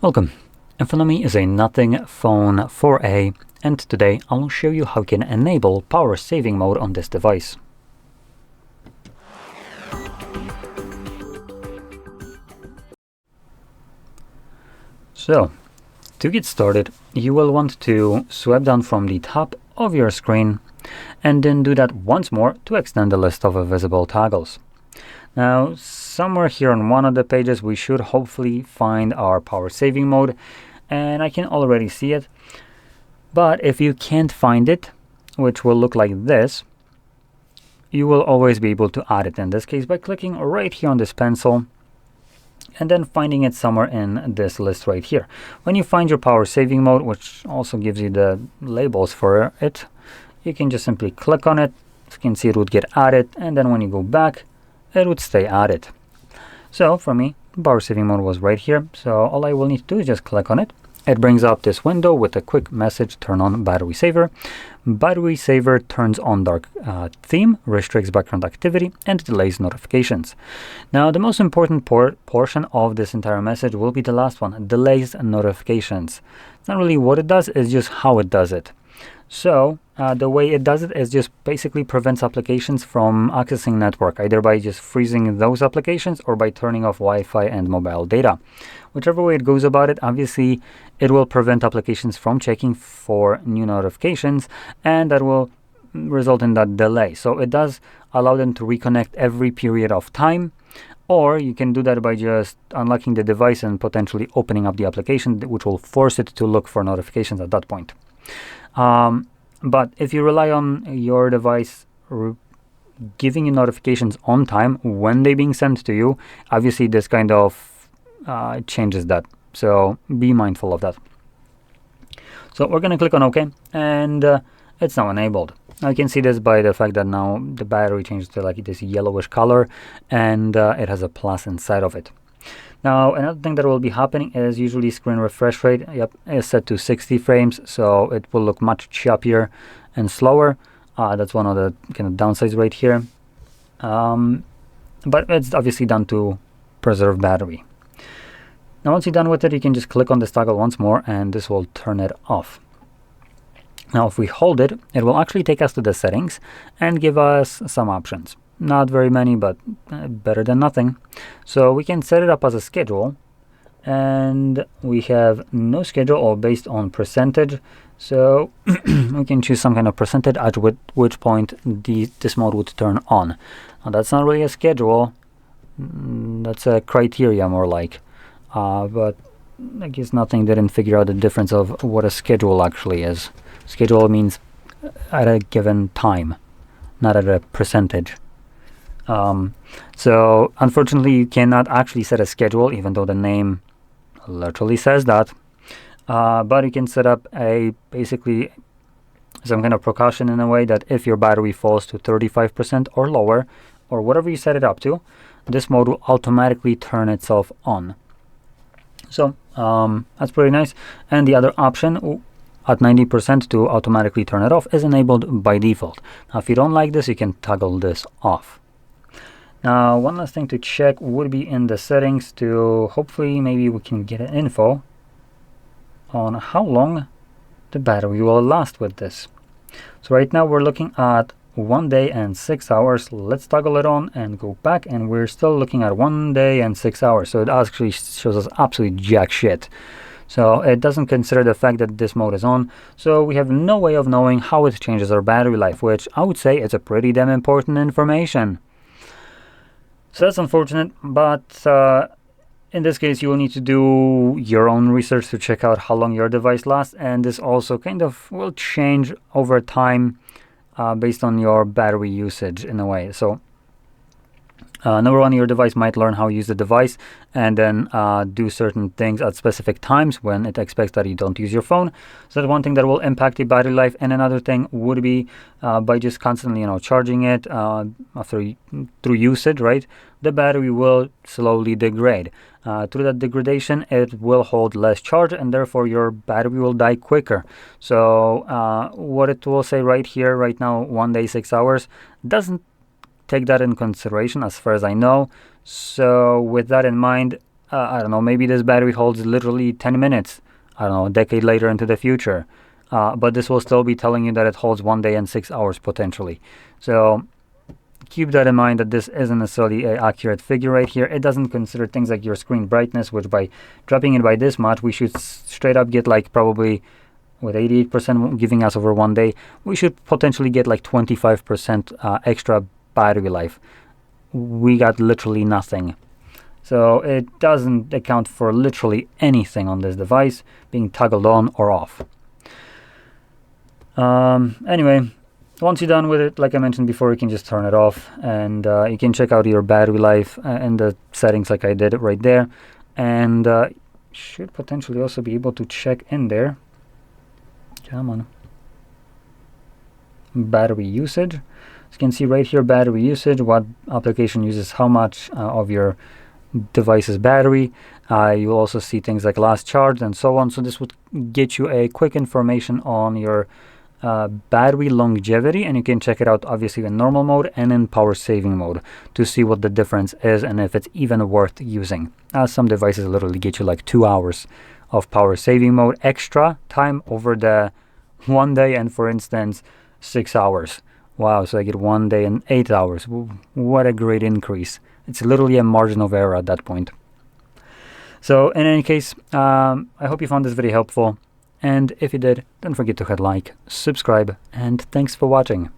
Welcome. In front of me is a Nothing Phone 4a, and today I will show you how you can enable power saving mode on this device. So, to get started, you will want to swipe down from the top of your screen and then do that once more to extend the list of visible toggles. Now, somewhere here on one of the pages, we should hopefully find our power saving mode, and I can already see it. But if you can't find it, which will look like this, you will always be able to add it, in this case by clicking right here on this pencil and then finding it somewhere in this list right here. When you find your power saving mode, which also gives you the labels for it, you can just simply click on it. You can see it would get added, and then when you go back, it would stay added. So for me, power saving mode was right here, so all I will need to do is just click on it. It brings up this window with a quick message: turn on battery saver. Battery saver turns on dark theme, restricts background activity, and delays notifications. Now, the most important portion of this entire message will be the last one: delays notifications. It's not really what it does, it's just how it does it. So the way it does it is just basically prevents applications from accessing network, either by just freezing those applications or by turning off Wi-Fi and mobile data. Whichever way it goes about it, obviously it will prevent applications from checking for new notifications, and that will result in that delay. So it does allow them to reconnect every period of time, or you can do that by just unlocking the device and potentially opening up the application, which will force it to look for notifications at that point. But if you rely on your device giving you notifications on time when they're being sent to you, obviously this kind of changes that. So be mindful of that. So we're going to click on OK, and it's now enabled. Now you can see this by the fact that now the battery changes to like this yellowish color, and it has a plus inside of it. Now, another thing that will be happening is usually screen refresh rate is set to 60 frames, so it will look much choppier and slower. That's one of the kind of downsides right here. But it's obviously done to preserve battery. Now, once you're done with it, you can just click on this toggle once more, and this will turn it off. Now, if we hold it, it will actually take us to the settings and give us some options. Not very many, but better than nothing. So we can set it up as a schedule, and we have no schedule or based on percentage. So we can choose some kind of percentage at which point this mode would turn on. Now that's not really a schedule, that's a criteria more like. But I guess Nothing didn't figure out the difference of what a schedule actually is. Schedule means at a given time, not at a percentage. So unfortunately you cannot actually set a schedule, even though the name literally says that. But you can set up basically some kind of precaution in a way that if your battery falls to 35% or lower, or whatever you set it up to, this mode will automatically turn itself on. So that's pretty nice. And the other option at 90% to automatically turn it off is enabled by default. Now if you don't like this, you can toggle this off. Now, one last thing to check would be in the settings to hopefully maybe we can get an info on how long the battery will last with this. So right now we're looking at 1 day and 6 hours. Let's toggle it on and go back, and we're still looking at 1 day and 6 hours. So it actually shows us absolutely jack shit. So it doesn't consider the fact that this mode is on. So we have no way of knowing how it changes our battery life, which I would say is a pretty damn important information. So that's unfortunate, but in this case you will need to do your own research to check out how long your device lasts, and this also kind of will change over time based on your battery usage in a way. So number one, your device might learn how to use the device and then do certain things at specific times when it expects that you don't use your phone. So that's one thing that will impact the battery life. And another thing would be by just constantly, charging it through usage, right? The battery will slowly degrade. Through that degradation, it will hold less charge, and therefore your battery will die quicker. So what it will say right here, right now, 1 day, 6 hours, doesn't take that in consideration as far as I know. So with that in mind, I don't know, maybe this battery holds literally 10 minutes, I don't know, a decade later into the future. But this will still be telling you that it holds 1 day and 6 hours potentially. So keep that in mind, that this isn't necessarily an accurate figure right here. It doesn't consider things like your screen brightness, which by dropping it by this much, we should straight up get like probably with 88% giving us over 1 day, we should potentially get like 25% extra battery life. We got literally nothing. So it doesn't account for literally anything on this device being toggled on or off. Anyway, once you're done with it, like I mentioned before, you can just turn it off, and you can check out your battery life and the settings like I did right there, and should potentially also be able to check in there. Come on. Battery usage. As you can see right here, battery usage, what application uses how much of your device's battery. You'll also see things like last charge and so on. So this would get you a quick information on your battery longevity, and you can check it out obviously in normal mode and in power saving mode to see what the difference is and if it's even worth using. Some devices literally get you like 2 hours of power saving mode extra time over the 1 day, and for instance 6 hours. Wow, so I get 1 day and 8 hours. What a great increase. It's literally a margin of error at that point. So in any case, I hope you found this video helpful, and if you did, don't forget to hit like, subscribe, and thanks for watching.